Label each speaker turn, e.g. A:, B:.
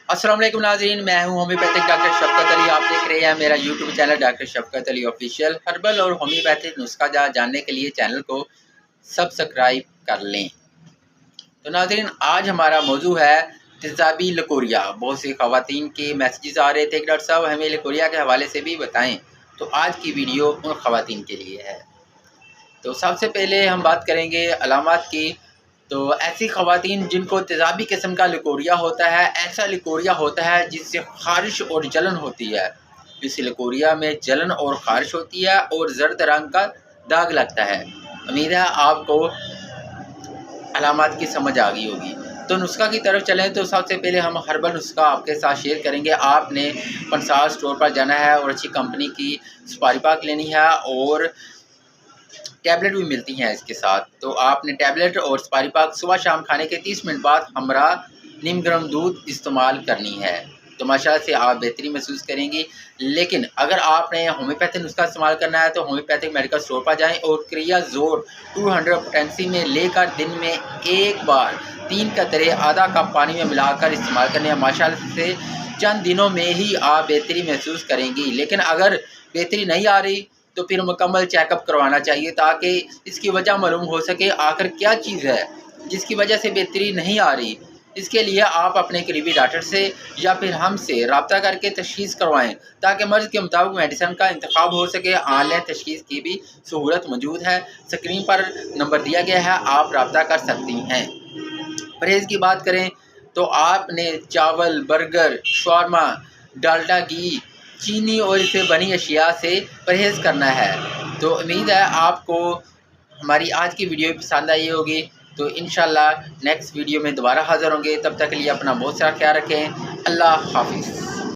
A: अस्सलाम वालेकुम नाज़रीन, मैं हूं होम्योपैथिक डॉक्टर शफकत अली। आप देख रहे हैं मेरा यूट्यूब चैनल डॉक्टर शफकत अली ऑफिशियल। हर्बल और होम्योपैथिक नुस्खा जानने के लिए चैनल को सब्सक्राइब कर लें। तो नाज़रीन, आज हमारा मौजू है तेज़ाबी लकोरिया। बहुत सी ख़वातीन के मैसेजेस आ रहे थे कि डॉक्टर साहब हमें लकोरिया के हवाले से भी बताएँ। तो आज की वीडियो उन ख़वातीन के लिए है। तो सबसे पहले हम बात करेंगे अलामात की। तो ऐसी ख़वातीन जिनको तेज़ाबी किस्म का लिकोरिया होता है, ऐसा लिकोरिया होता है जिससे ख़ारिश और जलन होती है। इस लिकोरिया में जलन और ख़ारिश होती है और ज़र्द रंग का दाग लगता है। उम्मीद है आपको अलामात की समझ आ गई होगी। तो नुस्खा की तरफ चलें तो सबसे पहले हम हर्बल नुस्खा आपके साथ शेयर करेंगे। आपने पंसार स्टोर पर जाना है और अच्छी कंपनी की सुपारी पाक लेनी है और टैबलेट भी मिलती हैं इसके साथ। तो आपने टैबलेट और सुपारी पाक सुबह शाम खाने के 30 मिनट बाद हमरा नीम गर्म दूध इस्तेमाल करनी है। तो माशाल्लाह से आप बेहतरी महसूस करेंगी। लेकिन अगर आपने होम्योपैथिक नुस्खा इस्तेमाल करना है तो होम्योपैथिक मेडिकल स्टोर पर जाएं और क्रियाजोर 200 पोटेंसी में लेकर दिन में एक बार 3 कतरे आधा कप पानी में मिलाकर इस्तेमाल करने हैं। माशाल्लाह से चंद दिनों में ही आप बेहतरी महसूस करेंगी। लेकिन अगर बेहतरी नहीं आ रही तो फिर मुकम्मल चेकअप करवाना चाहिए ताकि इसकी वजह मालूम हो सके आखिर क्या चीज़ है जिसकी वजह से बेहतरी नहीं आ रही। इसके लिए आप अपने करीबी डॉक्टर से या फिर हमसे रब्ता करके तशख़ीस करवाएं ताकि मर्ज़ के मुताबिक मेडिसिन का इंतखाब हो सके। ऑनलाइन तशख़ीस की भी सहूलत मौजूद है। स्क्रीन पर नंबर दिया गया है, आप रब्ता कर सकती हैं। परहेज़ की बात करें तो आपने चावल, बर्गर, शवारमा, डालडा घी, चीनी और इससे बनी अशिया से परहेज़ करना है। तो उम्मीद है आपको हमारी आज की वीडियो पसंद आई होगी। तो इंशाल्लाह नेक्स्ट वीडियो में दोबारा हाज़िर होंगे। तब तक के लिए अपना बहुत सारा ख्याल रखें। अल्लाह हाफिज़।